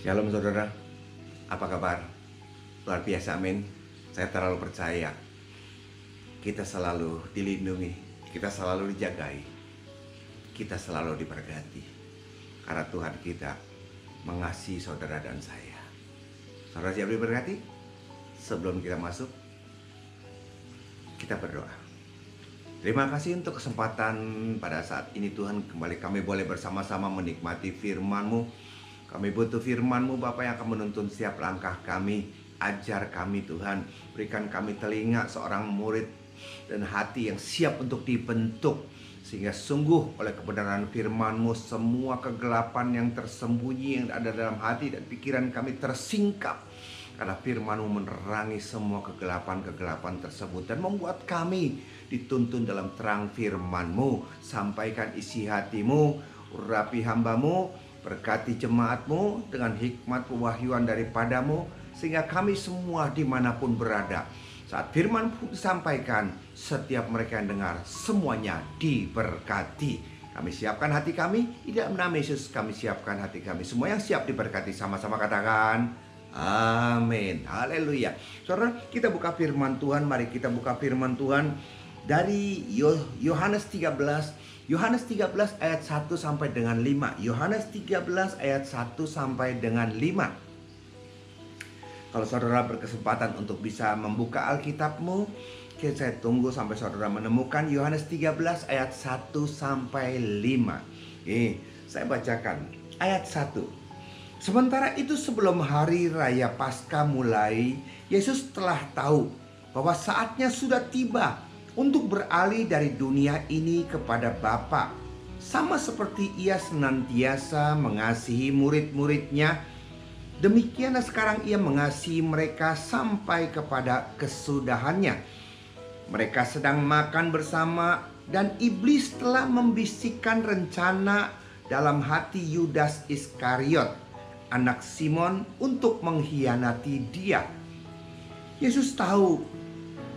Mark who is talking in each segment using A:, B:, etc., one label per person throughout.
A: Shalom saudara, apa kabar? Luar biasa, amin. Saya terlalu percaya kita selalu dilindungi, kita selalu dijagai, kita selalu diberkati. Karena Tuhan kita mengasihi saudara dan saya. Saudara siap diberkati? Sebelum kita masuk, kita berdoa. Terima kasih untuk kesempatan pada saat ini Tuhan, kembali kami boleh bersama-sama menikmati firman-Mu. Kami butuh firman-Mu Bapa yang akan menuntun setiap langkah kami. Ajar kami Tuhan, berikan kami telinga seorang murid dan hati yang siap untuk dibentuk, sehingga sungguh oleh kebenaran firman-Mu semua kegelapan yang tersembunyi yang ada dalam hati dan pikiran kami tersingkap. Karena firman-Mu menerangi semua kegelapan-kegelapan tersebut dan membuat kami dituntun dalam terang firman-Mu. Sampaikan isi hati-Mu, urapi hamba-Mu, berkati jemaat-Mu dengan hikmat pewahyuan daripada-Mu, sehingga kami semua dimanapun berada, saat firman-Mu disampaikan, setiap mereka yang dengar semuanya diberkati. Kami siapkan hati kami, di dalam nama Yesus kami siapkan hati kami. Semua yang siap diberkati sama-sama katakan amin. Haleluya. Saudara, kita buka firman Tuhan. Mari kita buka firman Tuhan dari Yohanes 13. Yohanes 13 ayat 1 sampai dengan 5. Yohanes 13 ayat 1 sampai dengan 5. Kalau saudara berkesempatan untuk bisa membuka Alkitab-mu, saya tunggu sampai saudara menemukan Yohanes 13 ayat 1 sampai 5. Saya bacakan ayat 1. Sementara itu sebelum hari raya Paskah mulai, Yesus telah tahu bahwa saatnya sudah tiba untuk beralih dari dunia ini kepada Bapa. Sama seperti Ia senantiasa mengasihi murid-muridnya, demikianlah sekarang Ia mengasihi mereka sampai kepada kesudahannya. Mereka sedang makan bersama dan iblis telah membisikkan rencana dalam hati Yudas Iskariot, anak Simon, untuk mengkhianati Dia. Yesus tahu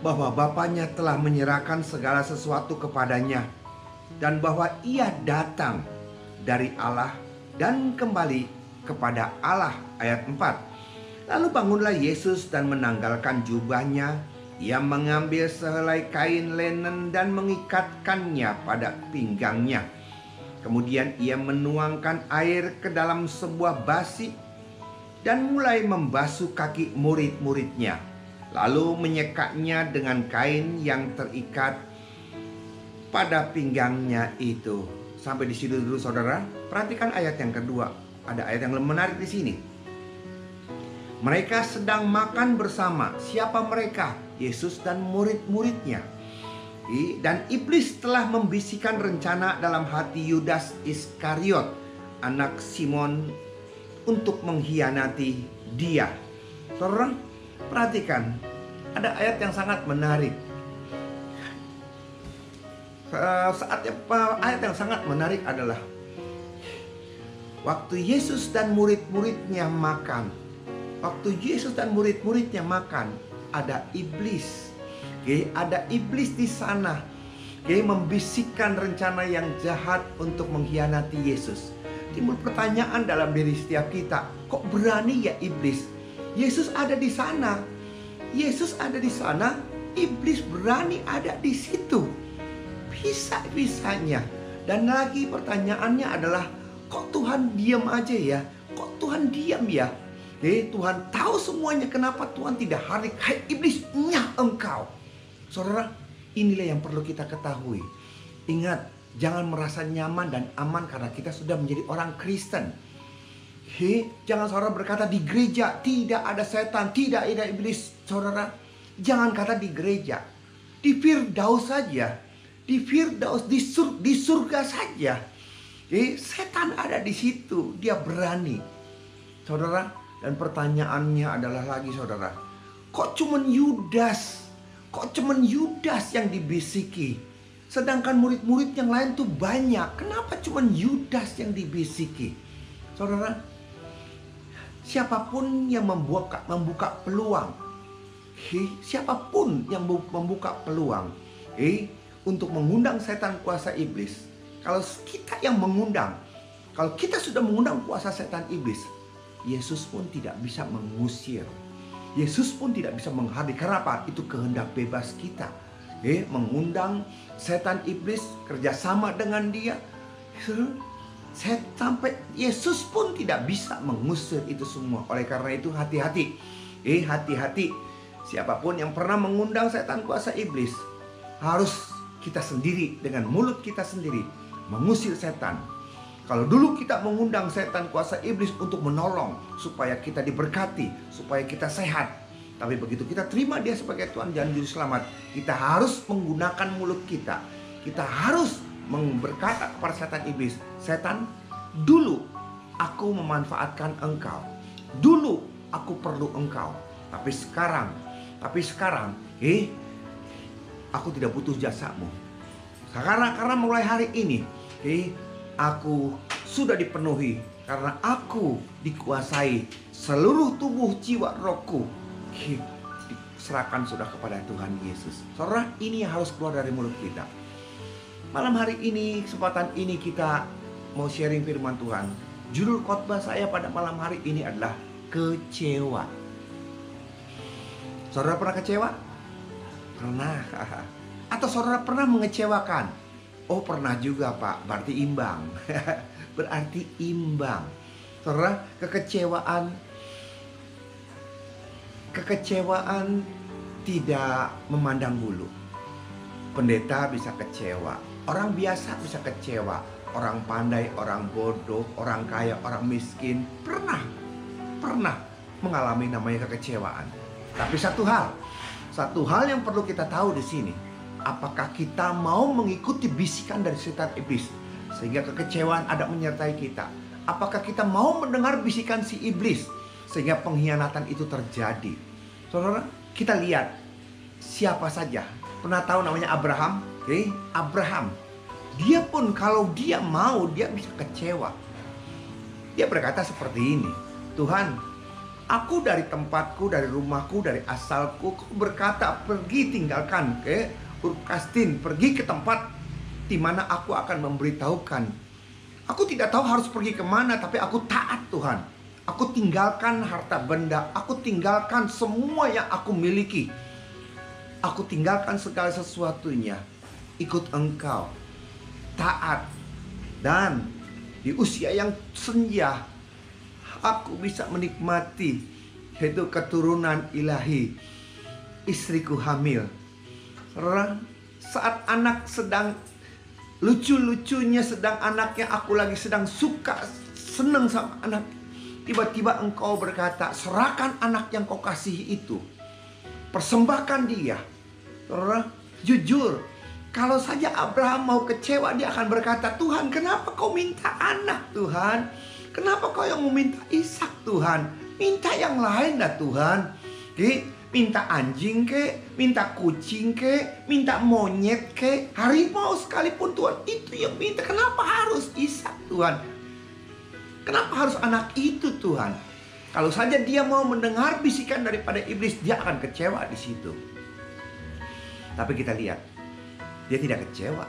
A: bahwa Bapaknya telah menyerahkan segala sesuatu kepadanya, dan bahwa Ia datang dari Allah dan kembali kepada Allah. Ayat 4. Lalu bangunlah Yesus dan menanggalkan jubahnya. Ia mengambil sehelai kain linen dan mengikatkannya pada pinggangnya. Kemudian Ia menuangkan air ke dalam sebuah basi dan mulai membasuh kaki murid-muridnya, lalu menyekaknya dengan kain yang terikat pada pinggangnya itu. Sampai di situ dulu saudara. Perhatikan ayat yang kedua. Ada ayat yang menarik di sini. Mereka sedang makan bersama. Siapa mereka? Yesus dan murid-muridnya. Dan iblis telah membisikkan rencana dalam hati Yudas Iskariot, anak Simon, untuk mengkhianati Dia. Saudara, perhatikan, ada ayat yang sangat menarik. Ayat yang sangat menarik adalah waktu Yesus dan murid-muridnya makan. Waktu Yesus dan murid-muridnya makan, ada iblis. Ada iblis di sana. Membisikkan rencana yang jahat untuk mengkhianati Yesus. Timbul pertanyaan dalam diri setiap kita, kok berani ya iblis? Yesus ada di sana. Yesus ada di sana, iblis berani ada di situ. Bisa-bisanya. Dan lagi pertanyaannya adalah, kok Tuhan diam aja ya? Kok Tuhan diam ya? Tuhan tahu semuanya, kenapa Tuhan tidak hadir? Hai iblis, nyah engkau. Saudara, inilah yang perlu kita ketahui. Ingat, jangan merasa nyaman dan aman karena kita sudah menjadi orang Kristen. Jangan saudara berkata di gereja tidak ada setan, tidak ada iblis. Saudara, jangan kata di gereja. Di Firdaus saja. Di Firdaus, di surga saja. Setan ada di situ. Dia berani. Saudara, dan pertanyaannya adalah lagi saudara, kok cuman Yudas? Kok cuman Yudas yang dibisiki? Sedangkan murid-murid yang lain tuh banyak. Kenapa cuman Yudas yang dibisiki? Saudara, siapapun yang membuka peluang, siapapun yang membuka peluang untuk mengundang setan kuasa iblis, kalau kita yang mengundang, kalau kita sudah mengundang kuasa setan iblis, Yesus pun tidak bisa mengusir. Yesus pun tidak bisa menghadir. Karena apa? Itu kehendak bebas kita. Mengundang setan iblis kerjasama dengan dia. Sampai Yesus pun tidak bisa mengusir itu semua. Oleh karena itu hati-hati. Hati-hati. Siapapun yang pernah mengundang setan kuasa iblis, harus kita sendiri dengan mulut kita sendiri mengusir setan. Kalau dulu kita mengundang setan kuasa iblis untuk menolong supaya kita diberkati, supaya kita sehat, tapi begitu kita terima dia sebagai Tuhan dan Juru Selamat, kita harus menggunakan mulut kita. Kita harus berkata kepada setan iblis, setan, dulu aku memanfaatkan engkau, dulu aku perlu engkau, tapi sekarang aku tidak butuh jasamu. Karena mulai hari ini aku sudah dipenuhi, karena aku dikuasai seluruh tubuh, jiwa, rohku diserahkan sudah kepada Tuhan Yesus. Saudara, ini yang harus keluar dari mulut kita. Malam hari ini, kesempatan ini kita mau sharing firman Tuhan. Judul khotbah saya pada malam hari ini adalah kecewa. Saudara pernah kecewa? Pernah. Atau saudara pernah mengecewakan? Oh, pernah juga, Pak. Berarti imbang. Berarti imbang. Saudara, kekecewaan tidak memandang bulu. Pendeta bisa kecewa, orang biasa bisa kecewa, orang pandai, orang bodoh, orang kaya, orang miskin pernah mengalami namanya kekecewaan. Tapi satu hal yang perlu kita tahu di sini, apakah kita mau mengikuti bisikan dari setan iblis sehingga kekecewaan ada menyertai kita? Apakah kita mau mendengar bisikan si iblis sehingga pengkhianatan itu terjadi? Saudara, kita lihat siapa saja. Pernah tahu namanya Abraham? Abraham. Dia pun kalau dia mau, dia bisa kecewa. Dia berkata seperti ini, Tuhan, aku dari tempatku, dari rumahku, dari asalku, kau berkata pergi tinggalkan Ur Kasdin, pergi ke tempat di mana aku akan memberitahukan. Aku tidak tahu harus pergi kemana, tapi aku taat Tuhan. Aku tinggalkan harta benda, aku tinggalkan semua yang aku miliki. Aku tinggalkan segala sesuatunya, ikut engkau, taat. Dan di usia yang senja, aku bisa menikmati yaitu keturunan ilahi. Istriku hamil. Saat anak sedang lucu-lucunya, sedang anaknya, aku lagi sedang senang sama anak, tiba-tiba engkau berkata, serahkan anak yang kau kasihi itu, persembahkan dia. Jujur, kalau saja Abraham mau kecewa, dia akan berkata, Tuhan, kenapa kau minta anak, Tuhan? Kenapa kau yang meminta Ishak, Tuhan? Minta yang lain dah, Tuhan. Minta anjing ke, minta kucing ke, minta monyet ke, harimau sekalipun, Tuhan. Itu yang minta. Kenapa harus Ishak, Tuhan? Kenapa harus anak itu, Tuhan? Kalau saja dia mau mendengar bisikan daripada iblis, dia akan kecewa di situ. Tapi kita lihat, dia tidak kecewa.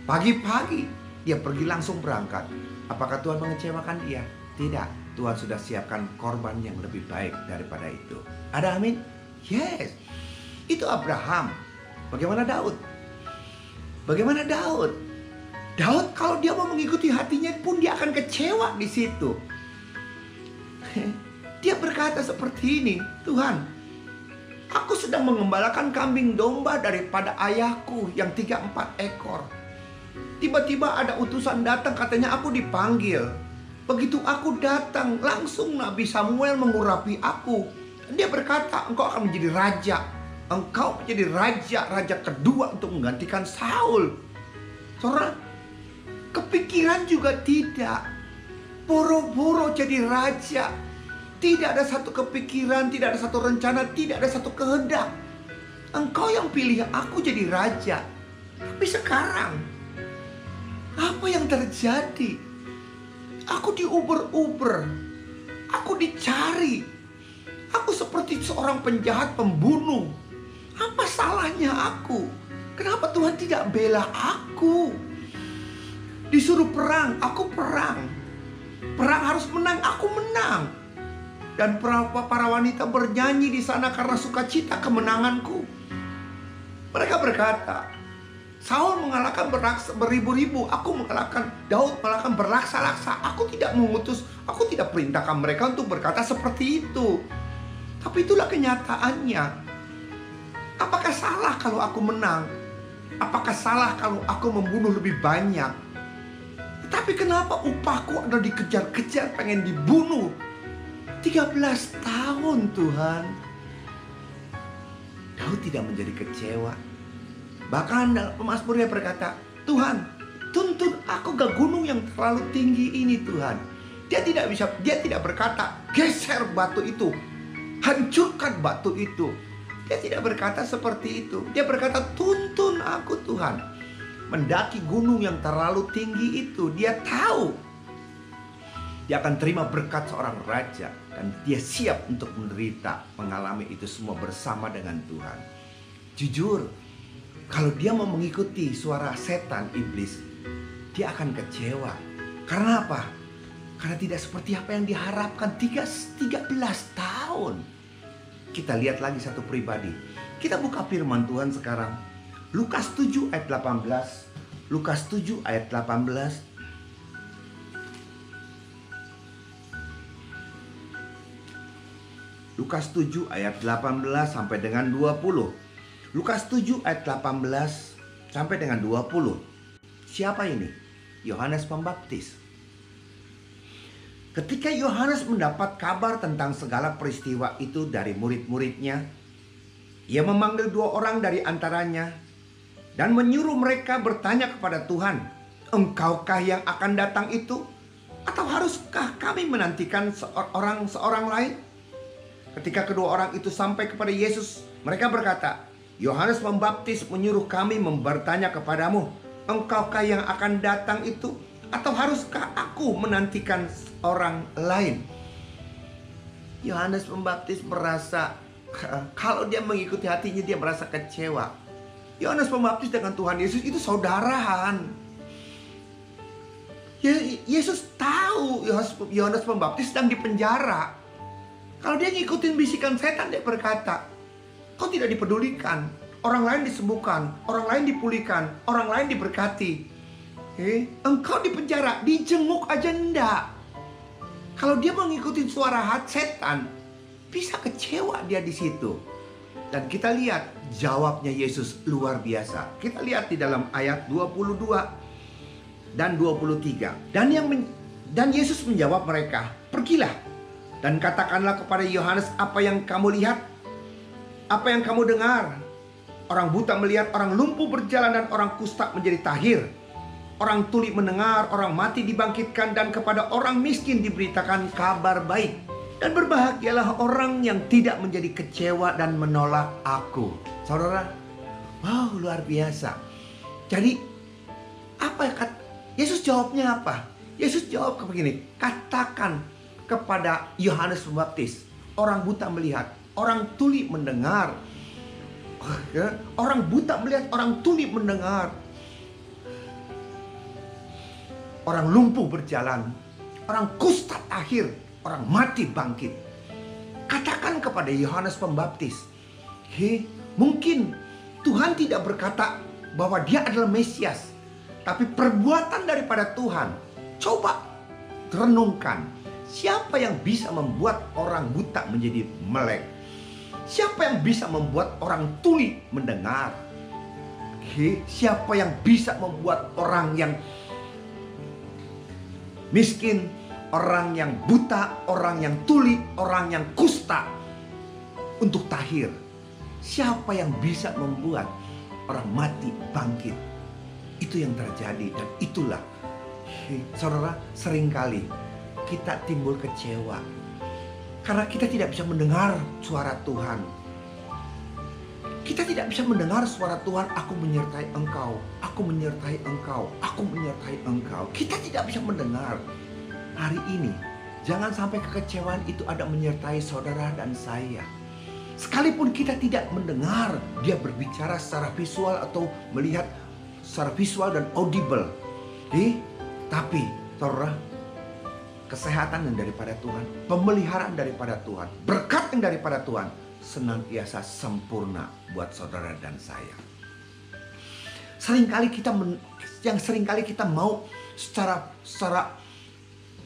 A: Pagi-pagi dia pergi langsung berangkat. Apakah Tuhan mengecewakan dia? Tidak. Tuhan sudah siapkan korban yang lebih baik daripada itu. Ada amin? Yes. Itu Abraham. Bagaimana Daud? Bagaimana Daud? Daud kalau dia mau mengikuti hatinya pun dia akan kecewa di situ. Dia berkata seperti ini, Tuhan, aku sedang mengembalakan kambing domba daripada ayahku yang 3-4 ekor. Tiba-tiba ada utusan datang, katanya aku dipanggil. Begitu aku datang, langsung Nabi Samuel mengurapi aku. Dia berkata, engkau akan menjadi raja. Engkau menjadi raja kedua untuk menggantikan Saul. Saudara, kepikiran juga tidak. Boro-boro jadi raja. Tidak ada satu kepikiran, tidak ada satu rencana, tidak ada satu kehendak. Engkau yang pilih aku jadi raja. Tapi sekarang, apa yang terjadi? Aku diuber-uber. Aku dicari. Aku seperti seorang penjahat pembunuh. Apa salahnya aku? Kenapa Tuhan tidak bela aku? Disuruh perang, aku perang. Perang harus menang, aku menang. Dan para wanita bernyanyi di sana karena sukacita kemenanganku. Mereka berkata, Saul mengalahkan beribu-ribu, aku mengalahkan Daud mengalahkan berlaksa-laksa. Aku tidak perintahkan mereka untuk berkata seperti itu. Tapi itulah kenyataannya. Apakah salah kalau aku menang? Apakah salah kalau aku membunuh lebih banyak? Tapi kenapa upahku ada dikejar-kejar pengen dibunuh? 13 tahun Tuhan. Daud tidak menjadi kecewa. Bahkan dalam pemazmur dia berkata, Tuhan, tuntun aku ke gunung yang terlalu tinggi ini Tuhan. Dia tidak berkata, geser batu itu, hancurkan batu itu. Dia tidak berkata seperti itu. Dia berkata, tuntun aku Tuhan. Mendaki gunung yang terlalu tinggi itu. Dia tahu dia akan terima berkat seorang raja. Dan dia siap untuk menderita, mengalami itu semua bersama dengan Tuhan. Jujur, kalau dia mau mengikuti suara setan, iblis, dia akan kecewa. Karena apa? Karena tidak seperti apa yang diharapkan 13 tahun. Kita lihat lagi satu pribadi. Kita buka firman Tuhan sekarang. Lukas 7 ayat 18. Lukas 7 ayat 18. Lukas 7 ayat 18 sampai dengan 20. Lukas 7 ayat 18 sampai dengan 20. Siapa ini? Yohanes Pembaptis. Ketika Yohanes mendapat kabar tentang segala peristiwa itu dari murid-muridnya, ia memanggil 2 orang dari antaranya dan menyuruh mereka bertanya kepada Tuhan, Engkaukah yang akan datang itu? Atau haruskah kami menantikan seorang lain? Ketika kedua orang itu sampai kepada Yesus, mereka berkata, Yohanes Pembaptis menyuruh kami bertanya kepadamu, Engkaukah yang akan datang itu? Atau haruskah aku menantikan orang lain? Yohanes Pembaptis merasa, kalau dia mengikuti hatinya dia merasa kecewa. Yohanes Pembaptis dengan Tuhan Yesus itu saudaraan. Yesus tahu Yohanes Pembaptis sedang dipenjara. Kalau dia ngikutin bisikan setan, dia berkata, kau tidak dipedulikan. Orang lain disembuhkan, orang lain dipulihkan, orang lain diberkati. Engkau dipenjara, dijenguk aja enggak. Kalau dia mengikuti suara hati setan, bisa kecewa dia di situ. Dan kita lihat jawabnya Yesus luar biasa. Kita lihat di dalam ayat 22 dan 23. Dan Yesus menjawab mereka, pergilah dan katakanlah kepada Yohanes apa yang kamu lihat, apa yang kamu dengar. Orang buta melihat, orang lumpuh berjalan, dan orang kusta menjadi tahir. Orang tuli mendengar, orang mati dibangkitkan, dan kepada orang miskin diberitakan kabar baik. Dan berbahagialah orang yang tidak menjadi kecewa dan menolak aku. Saudara, wow, luar biasa. Jadi, Yesus jawabnya apa? Yesus jawab begini, katakan kepada Yohanes Pembaptis, orang buta melihat, orang tuli mendengar. Orang buta melihat, orang tuli mendengar. Orang lumpuh berjalan, orang kusta tahir, orang mati bangkit. Katakan kepada Yohanes Pembaptis, mungkin Tuhan tidak berkata bahwa dia adalah Mesias, tapi perbuatan daripada Tuhan. Coba renungkan, siapa yang bisa membuat orang buta menjadi melek? Siapa yang bisa membuat orang tuli mendengar? Siapa yang bisa membuat orang yang miskin, orang yang buta, orang yang tuli, orang yang kusta untuk tahir? Siapa yang bisa membuat orang mati bangkit? Itu yang terjadi, dan itulah saudara, seringkali kita timbul kecewa karena kita tidak bisa mendengar suara Tuhan. Kita tidak bisa mendengar suara Tuhan, aku menyertai engkau, aku menyertai engkau, aku menyertai engkau. Kita tidak bisa mendengar. Hari ini jangan sampai kekecewaan itu ada menyertai saudara dan saya. Sekalipun kita tidak mendengar dia berbicara secara visual atau melihat secara visual dan audible. Tapi saudara, kesehatan yang daripada Tuhan, pemeliharaan daripada Tuhan, berkat yang daripada Tuhan senantiasa sempurna buat saudara dan saya. Seringkali kita mau secara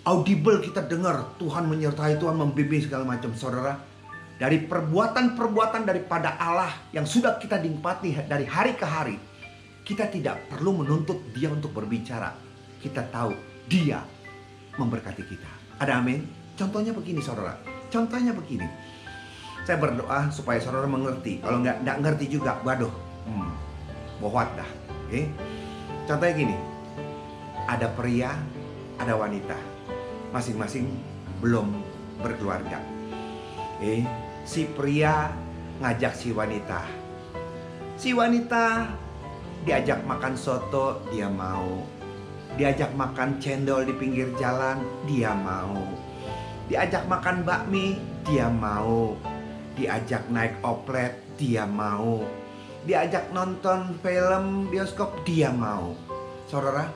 A: audible kita dengar Tuhan menyertai, Tuhan membimbing segala macam. Saudara, dari perbuatan-perbuatan daripada Allah yang sudah kita nikmati dari hari ke hari, kita tidak perlu menuntut Dia untuk berbicara. Kita tahu Dia memberkati kita. Ada amin? Contohnya begini saudara. Contohnya begini. Saya berdoa supaya saudara mengerti. Kalau nggak ngerti juga, waduh, bohwat dah. Okay? Contohnya gini. Ada pria, ada wanita. Masing-masing belum berkeluarga. Okay? Si pria ngajak si wanita. Si wanita diajak makan soto, dia mau. Diajak makan cendol di pinggir jalan, dia mau. Diajak makan bakmi, dia mau. Diajak naik oplet, dia mau. Diajak nonton film bioskop, dia mau. Saudara,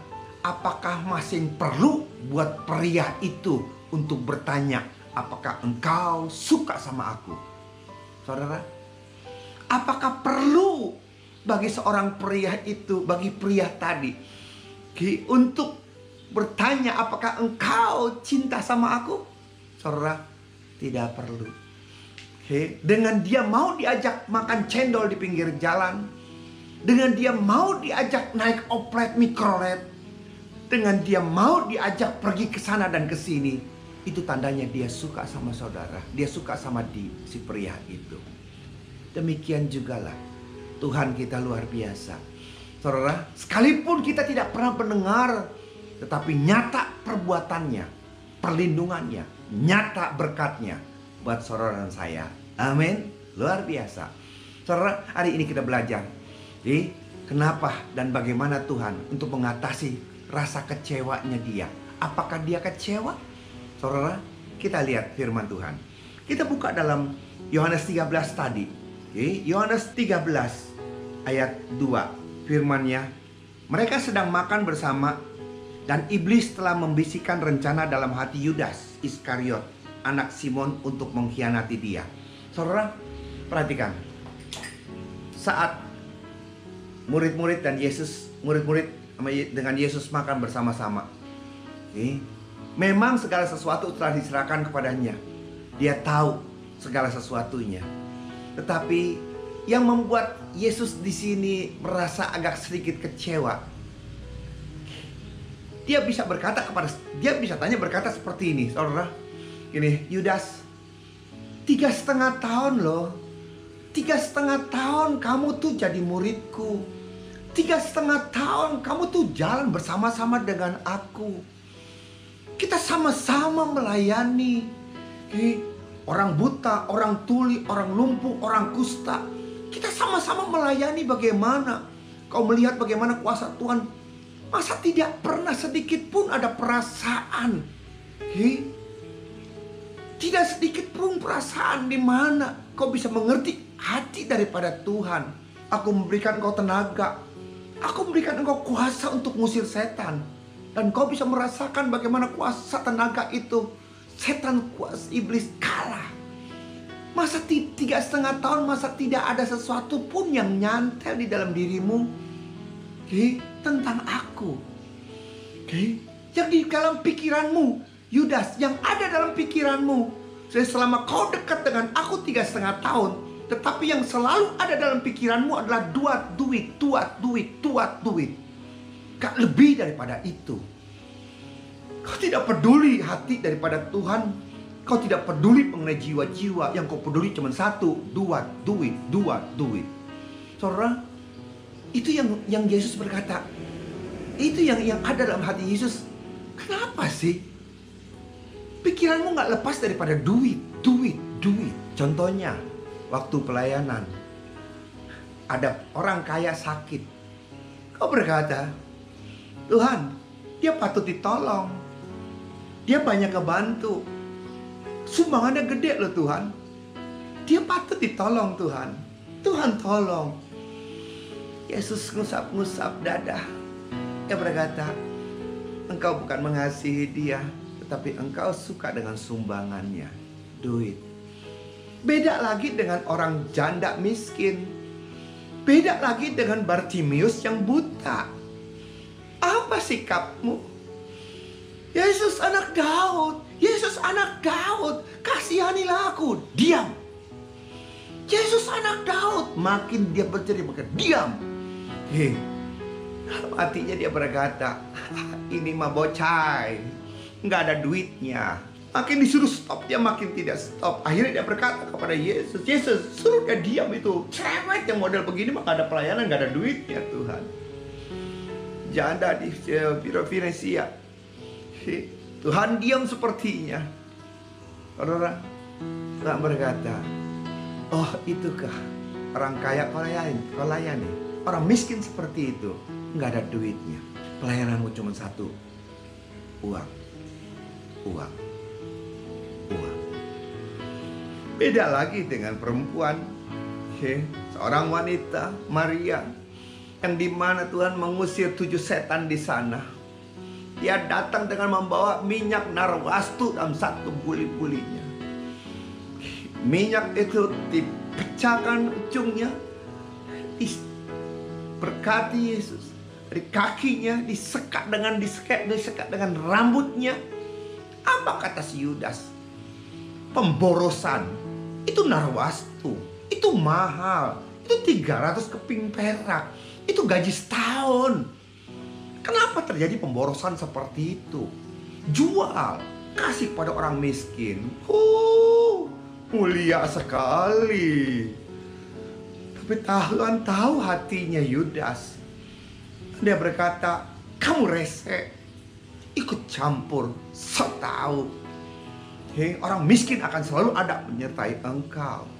A: apakah masih perlu buat pria itu untuk bertanya, apakah engkau suka sama aku? Saudara, apakah perlu bagi seorang pria itu, bagi pria tadi, untuk bertanya apakah engkau cinta sama aku? Saudara, tidak perlu. Dengan dia mau diajak makan cendol di pinggir jalan, dengan dia mau diajak naik oplet mikrolet, dengan dia mau diajak pergi ke sana dan ke sini, itu tandanya dia suka sama saudara, dia suka sama si pria itu. Demikian jugalah Tuhan kita luar biasa. Saudara, sekalipun kita tidak pernah mendengar, tetapi nyata perbuatannya, perlindungannya, nyata berkatnya buat saudara dan saya. Amin. Luar biasa. Saudara, hari ini kita belajar kenapa dan bagaimana Tuhan untuk mengatasi rasa kecewanya dia. Apakah dia kecewa? Saudara, kita lihat firman Tuhan. Kita buka dalam Yohanes 13 tadi. Yohanes 13 ayat 2. Firman-Nya, mereka sedang makan bersama dan iblis telah membisikkan rencana dalam hati Yudas Iskariot, anak Simon, untuk mengkhianati dia. Saudara, perhatikan. Saat murid-murid dan murid-murid dengan Yesus makan bersama-sama, memang segala sesuatu telah diserahkan kepadanya. Dia tahu segala sesuatunya. Tetapi yang membuat Yesus di sini merasa agak sedikit kecewa, dia bisa berkata seperti ini, saudara. Ini Yudas, 3,5 tahun loh. 3,5 tahun kamu tuh jadi muridku. 3,5 tahun kamu tuh jalan bersama-sama dengan aku. Kita sama-sama melayani. Orang buta, orang tuli, orang lumpuh, orang kusta. Kita sama-sama melayani. Bagaimana kau melihat bagaimana kuasa Tuhan? Masa tidak pernah sedikit pun ada perasaan? Tidak sedikit pun perasaan di mana kau bisa mengerti hati daripada Tuhan. Aku memberikan engkau tenaga. Aku memberikan engkau kuasa untuk mengusir setan. Dan kau bisa merasakan bagaimana kuasa tenaga itu. Setan, kuasa iblis kalah. Masa 3,5 tahun, masa tidak ada sesuatu pun yang nyantel di dalam dirimu tentang aku. Yang di dalam pikiranmu, Yudas, yang ada dalam pikiranmu, selama kau dekat dengan aku 3,5 tahun, tetapi yang selalu ada dalam pikiranmu adalah duit. Gak lebih daripada itu. Kau tidak peduli hati daripada Tuhan. Kau tidak peduli mengenai jiwa-jiwa. Yang kau peduli cuma satu, duit. Saudara, itu yang Yesus berkata. Itu yang ada dalam hati Yesus. Kenapa sih pikiranmu gak lepas daripada duit? Contohnya, waktu pelayanan, ada orang kaya sakit. Kau berkata, Tuhan, dia patut ditolong. Dia banyak ngebantu. Sumbangannya gede loh Tuhan. Dia patut ditolong Tuhan. Tuhan tolong. Yesus ngusap-ngusap dada. Dia berkata, engkau bukan mengasihi dia, tetapi engkau suka dengan sumbangannya, duit. Beda lagi dengan orang janda miskin. Beda lagi dengan Bartimius yang buta. Apa sikapmu? Yesus anak Daud, Yesus anak Daud, kasihanilah aku. Diam. Yesus anak Daud. Makin dia bercerita, makin diam. Dalam hatinya dia berkata, ini mah bocai, nggak ada duitnya. Makin disuruh stop, dia makin tidak stop. Akhirnya dia berkata kepada Yesus, Yesus suruh dia diam itu. Cerewet yang model begini mah nggak ada pelayanan, nggak ada duitnya Tuhan. Janda di Firensia, Tuhan diam sepertinya. Saudara, Tuhan berkata, oh itukah orang kaya kau layani? Orang miskin seperti itu, nggak ada duitnya. Pelayananmu cuma satu, uang, uang, uang. Beda lagi dengan perempuan, seorang wanita, Maria, yang dimana Tuhan mengusir 7 setan di sana. Dia datang dengan membawa minyak narwastu dalam satu buli-bulinya. Minyak itu dipecahkan ujungnya, berkati Yesus. Dari kakinya disekat dengan rambutnya. Apa kata si Yudas? Pemborosan. Itu narwastu. Itu mahal. Itu 300 keping perak. Itu gaji setahun. Kenapa terjadi pemborosan seperti itu? Jual, kasih pada orang miskin. Mulia sekali. Tapi Tuhan tahu hatinya Yudas. Dia berkata, kamu rese, ikut campur, so tahu. Orang miskin akan selalu ada menyertai engkau.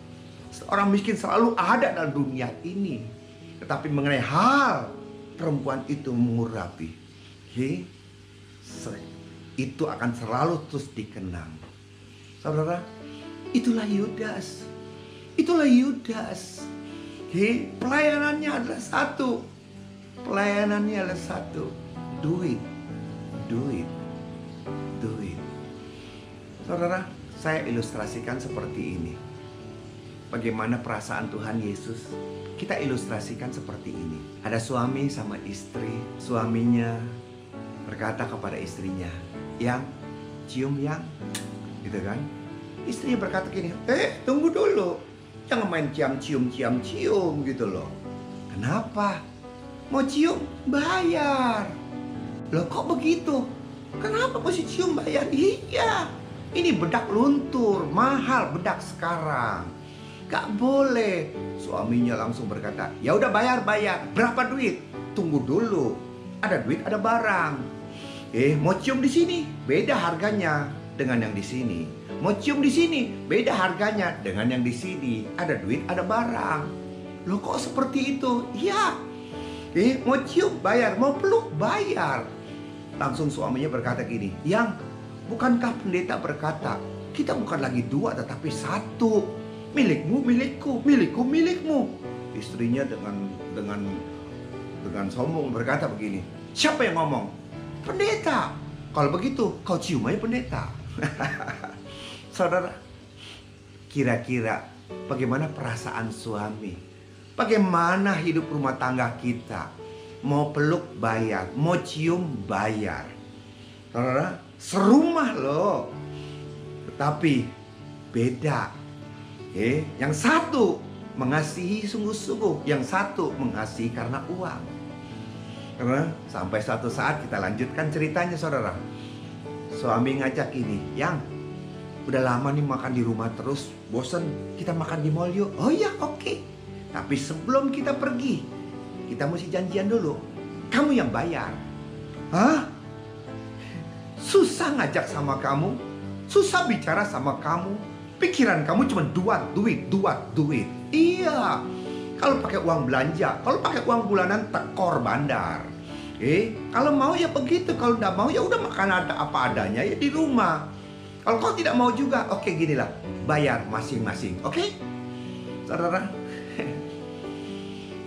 A: Orang miskin selalu ada dalam dunia ini. Tetapi mengenai hal perempuan itu mengurapi, itu akan selalu terus dikenang. Saudara, itulah Yudas. Itulah Yudas. Pelayanannya adalah satu. Pelayanannya adalah satu. Duit. Duit. Duit. Saudara, saya ilustrasikan seperti ini. Bagaimana perasaan Tuhan Yesus? Kita ilustrasikan seperti ini. Ada suami sama istri. Suaminya berkata kepada istrinya, yang cium yang, gitu kan? Istrinya berkata gini, tunggu dulu. Jangan main cium gitu loh. Kenapa? Mau cium? Bayar. Loh kok begitu? Kenapa mesti cium bayar? Iya. Ini bedak luntur, mahal bedak sekarang. Gak boleh. Suaminya langsung berkata, ya udah bayar. Berapa duit? Tunggu dulu. Ada duit, ada barang. Mau cium di sini, beda harganya dengan yang di sini. Mau cium di sini, beda harganya dengan yang di sini. Ada duit, ada barang. Loh kok seperti itu? Iya. Mau cium, bayar. Mau peluk, bayar. Langsung suaminya berkata gini, yang bukankah pendeta berkata, kita bukan lagi dua tetapi satu. Milikmu, milikku, milikku, milikmu. Istrinya dengan sombong berkata begini, siapa yang ngomong? Pendeta. Kalau begitu, kau cium aja pendeta. Saudara, kira-kira bagaimana perasaan suami? Bagaimana hidup rumah tangga kita? Mau peluk bayar, mau cium bayar. Saudara, serumah loh. Tetapi beda. Yang satu mengasihi sungguh-sungguh, yang satu mengasihi karena uang. Karena sampai suatu saat kita lanjutkan ceritanya, saudara. Suami ngajak ini, yang udah lama nih makan di rumah terus, bosen, kita makan di mall yuk. Oh iya, oke. Tapi sebelum kita pergi, kita mesti janjian dulu. Kamu yang bayar. Hah? Susah ngajak sama kamu, susah bicara sama kamu. Pikiran kamu cuma duit. Iya. Kalau pakai uang belanja, kalau pakai uang bulanan tekor bandar. Kalau mau ya begitu, kalau tidak mau ya udah makan apa adanya ya di rumah. Kalau kau tidak mau juga, oke ginilah, bayar masing-masing, oke? Saudara,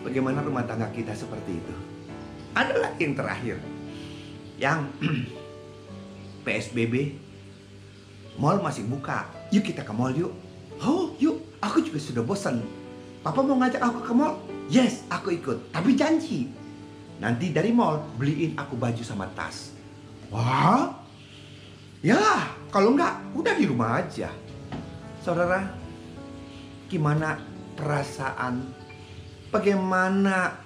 A: bagaimana rumah tangga kita seperti itu? Ada lagi yang terakhir, yang PSBB Mall masih buka. Yuk kita ke mall yuk. Oh yuk, aku juga sudah bosan. Papa mau ngajak aku ke mall? Yes, aku ikut. Tapi janji, nanti dari mall beliin aku baju sama tas. Wah, ya kalau enggak udah di rumah aja. Saudara, gimana bagaimana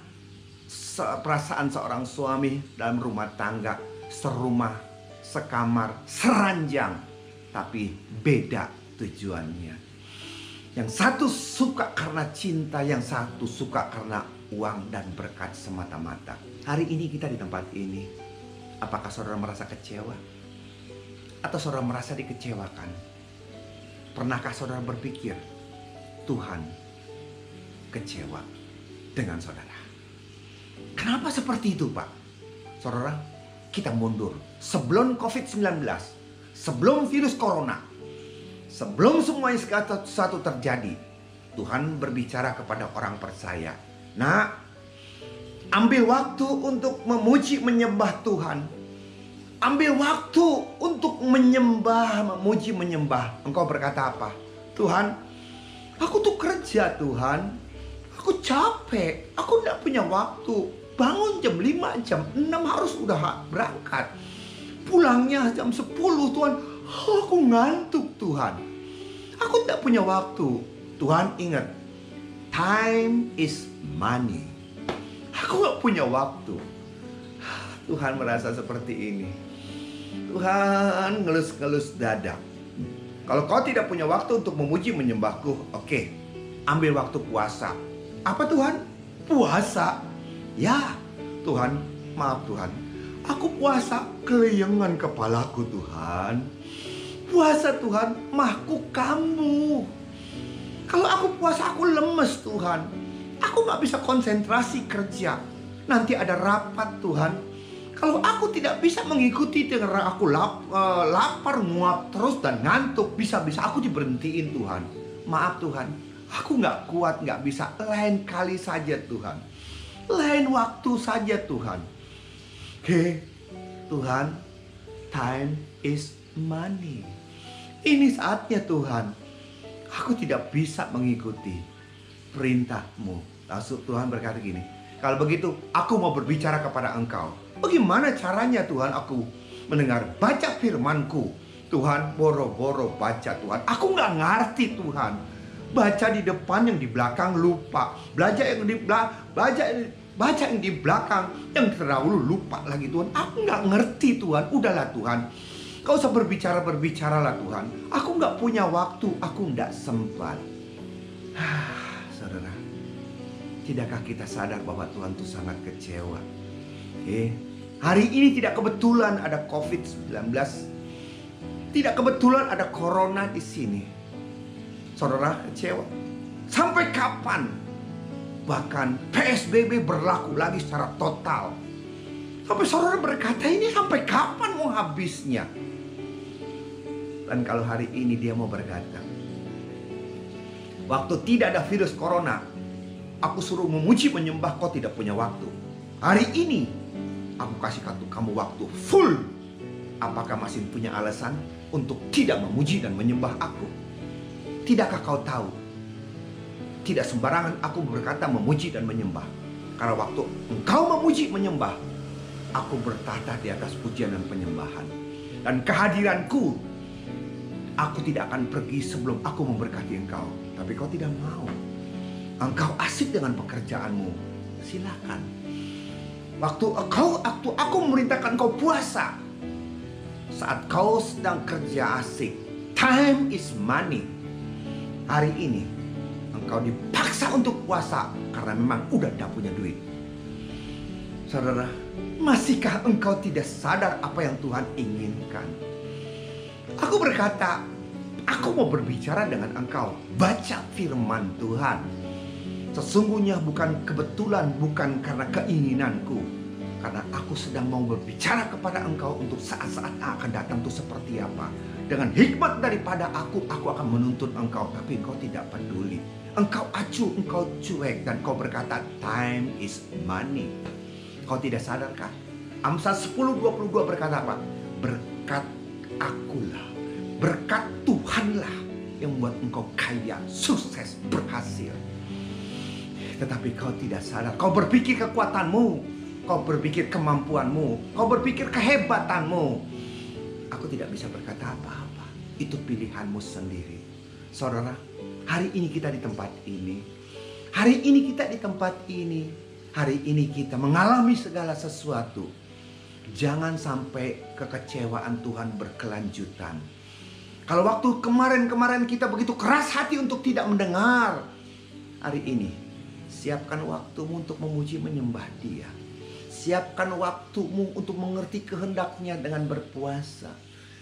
A: perasaan seorang suami dalam rumah tangga, serumah, sekamar, seranjang, tapi beda tujuannya. Yang satu suka karena cinta, yang satu suka karena uang dan berkat semata-mata. Hari ini kita di tempat ini, apakah saudara merasa kecewa? Atau saudara merasa dikecewakan? Pernahkah saudara berpikir, Tuhan kecewa dengan saudara? Kenapa seperti itu, Pak? Saudara, kita mundur. Sebelum COVID-19, sebelum virus corona, sebelum semua satu terjadi, Tuhan berbicara kepada orang percaya. Nah, ambil waktu untuk memuji menyembah Tuhan. Ambil waktu untuk menyembah, memuji menyembah. Engkau berkata apa? Tuhan, aku tuh kerja Tuhan. Aku capek, aku tidak punya waktu. Bangun jam 5, jam 6 harus udah berangkat. Pulangnya jam 10 Tuhan. Aku ngantuk Tuhan. Aku tidak punya waktu. Tuhan ingat, time is money. Aku gak punya waktu. Tuhan merasa seperti ini. Tuhan ngelus-ngelus dada. Kalau kau tidak punya waktu untuk memuji menyembahku, oke, ambil waktu puasa. Apa Tuhan? Puasa. Ya Tuhan, maaf Tuhan, aku puasa kelayangan kepalaku Tuhan. Puasa Tuhan, mahku kamu. Kalau aku puasa aku lemes Tuhan. Aku gak bisa konsentrasi kerja. Nanti ada rapat Tuhan. Kalau aku tidak bisa mengikuti karena aku lapar, nguap terus dan ngantuk, bisa-bisa aku diberhentiin Tuhan. Maaf Tuhan, aku gak kuat, gak bisa. Lain kali saja Tuhan. Lain waktu saja Tuhan. Oke, Tuhan, time is money. Ini saatnya Tuhan. Aku tidak bisa mengikuti perintah-Mu. Lalu Tuhan berkata gini, kalau begitu aku mau berbicara kepada Engkau. Bagaimana caranya Tuhan aku mendengar baca firman-Ku? Tuhan, boro-boro baca Tuhan. Aku nggak ngerti Tuhan. Baca di depan, yang di belakang lupa. Baca yang di belakang, yang terdahulu lupa lagi Tuhan. Aku nggak ngerti Tuhan. Udahlah Tuhan, Kau usah berbicaralah Tuhan. Aku nggak punya waktu, aku nggak sempat. Saudara, tidakkah kita sadar bahwa Tuhan itu sangat kecewa? Hari ini tidak kebetulan ada COVID-19. Tidak kebetulan ada corona di sini. Saudara kecewa. Sampai kapan? Bahkan PSBB berlaku lagi secara total. Sampai saudara berkata, ini sampai kapan mau habisnya? Dan kalau hari ini dia mau berkata, waktu tidak ada virus corona, aku suruh memuji menyembah, kau tidak punya waktu. Hari ini aku kasih kamu waktu full. Apakah masih punya alasan untuk tidak memuji dan menyembah aku? Tidakkah kau tahu? Tidak sembarangan aku berkata memuji dan menyembah. Karena waktu engkau memuji menyembah, aku bertahta di atas pujian dan penyembahan. Dan kehadiranku, aku tidak akan pergi sebelum aku memberkati engkau. Tapi kau tidak mau. Engkau asik dengan pekerjaanmu. Silakan. Waktu aku memerintahkan kau puasa, saat kau sedang kerja asik. Time is money. Hari ini engkau dipaksa untuk puasa karena memang udah tidak punya duit. Saudara, masihkah engkau tidak sadar apa yang Tuhan inginkan? Aku berkata, aku mau berbicara dengan engkau. Baca firman Tuhan. Sesungguhnya bukan kebetulan, bukan karena keinginanku. Karena aku sedang mau berbicara kepada engkau untuk saat-saat akan datang itu seperti apa. Dengan hikmat daripada aku akan menuntut engkau. Tapi engkau tidak peduli. Engkau acuh, engkau cuek. Dan kau berkata, time is money. Kau tidak sadarkah? Amsal 10:22 berkata apa? Berkat akulah Berkat Tuhanlah yang membuat engkau kaya, sukses, berhasil. Tetapi kau tidak sadar. Kau berpikir kekuatanmu, kau berpikir kemampuanmu, kau berpikir kehebatanmu. Aku tidak bisa berkata apa-apa. Itu pilihanmu sendiri. Saudara, hari ini kita di tempat ini. Hari ini kita di tempat ini. Hari ini kita mengalami segala sesuatu. Jangan sampai kekecewaan Tuhan berkelanjutan. Kalau waktu kemarin-kemarin kita begitu keras hati untuk tidak mendengar, hari ini siapkan waktumu untuk memuji menyembah Dia. Siapkan waktumu untuk mengerti kehendaknya dengan berpuasa.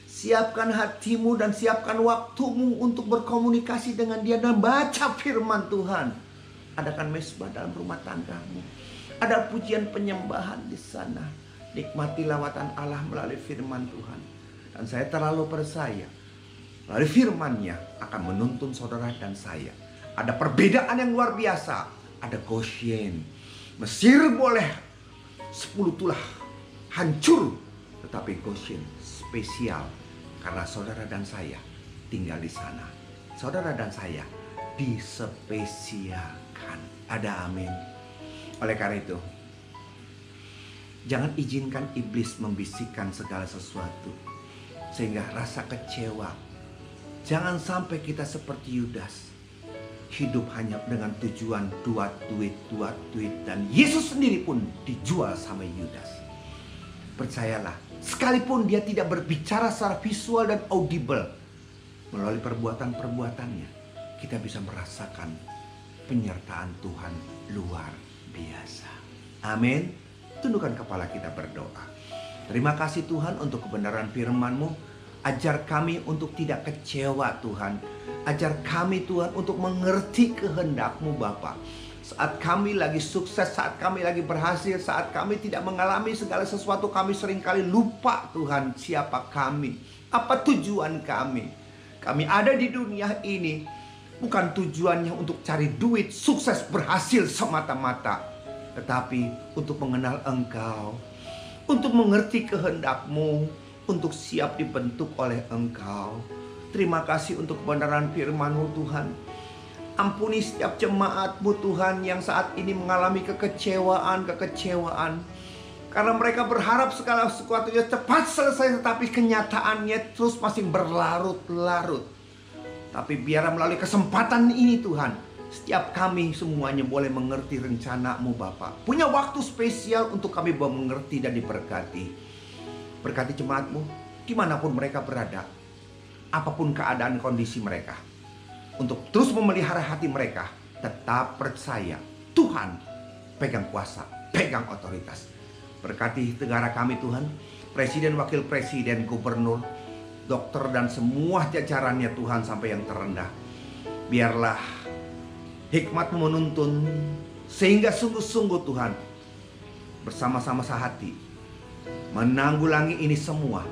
A: Siapkan hatimu dan siapkan waktumu untuk berkomunikasi dengan Dia dan baca firman Tuhan. Adakan mesbah dalam rumah tanggamu. Ada pujian penyembahan di sana. Nikmati lawatan Allah melalui firman Tuhan. Dan saya terlalu percaya melalui firman-Nya akan menuntun saudara dan saya. Ada perbedaan yang luar biasa. Ada Goshen. Mesir boleh 10 tulah hancur, tetapi Goshen spesial karena saudara dan saya tinggal di sana. Saudara dan saya dispesialkan. Ada amin. Oleh karena itu, jangan izinkan iblis membisikkan segala sesuatu sehingga rasa kecewa. Jangan sampai kita seperti Yudas, hidup hanya dengan tujuan duat duit. Dan Yesus sendiri pun dijual sama Yudas. Percayalah, sekalipun dia tidak berbicara secara visual dan audible, melalui perbuatan-perbuatannya kita bisa merasakan penyertaan Tuhan luar biasa. Amin. Tundukkan kepala kita berdoa. Terima kasih Tuhan untuk kebenaran firman-Mu. Ajar kami untuk tidak kecewa Tuhan. Ajar kami Tuhan untuk mengerti kehendak-Mu Bapa. Saat kami lagi sukses, saat kami lagi berhasil, saat kami tidak mengalami segala sesuatu, kami seringkali lupa Tuhan siapa kami. Apa tujuan kami? Kami ada di dunia ini bukan tujuannya untuk cari duit, sukses, berhasil semata-mata. Tetapi untuk mengenal Engkau, untuk mengerti kehendak-Mu, untuk siap dibentuk oleh Engkau. Terima kasih untuk kebenaran firman-Mu Tuhan. Ampuni setiap jemaat-Mu Tuhan yang saat ini mengalami kekecewaan. Karena mereka berharap segala sesuatunya cepat selesai, tetapi kenyataannya terus masih berlarut-larut. Tapi biar melalui kesempatan ini Tuhan, setiap kami semuanya boleh mengerti rencana-Mu Bapa. Punya waktu spesial untuk kami boleh mengerti dan diberkati. Berkati jemaat-Mu dimanapun mereka berada, apapun keadaan kondisi mereka. Untuk terus memelihara hati mereka, tetap percaya Tuhan pegang kuasa, pegang otoritas. Berkati negara kami Tuhan, presiden, wakil presiden, gubernur, dokter dan semua jajarannya Tuhan sampai yang terendah. Biarlah hikmat-Mu menuntun sehingga sungguh-sungguh Tuhan bersama-sama sehati menanggulangi ini semua.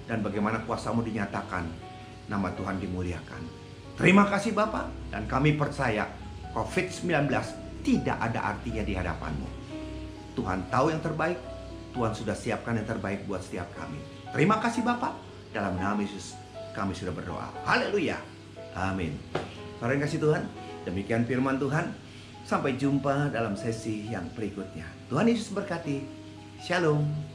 A: Dan bagaimana kuasa-Mu dinyatakan, nama Tuhan dimuliakan. Terima kasih Bapak, dan kami percaya COVID-19 tidak ada artinya di hadapan-Mu. Tuhan tahu yang terbaik, Tuhan sudah siapkan yang terbaik buat setiap kami. Terima kasih Bapak, dalam nama Yesus kami sudah berdoa. Haleluya, amin. Saudara yang kasih Tuhan, demikian firman Tuhan. Sampai jumpa dalam sesi yang berikutnya. Tuhan Yesus berkati. Shalom.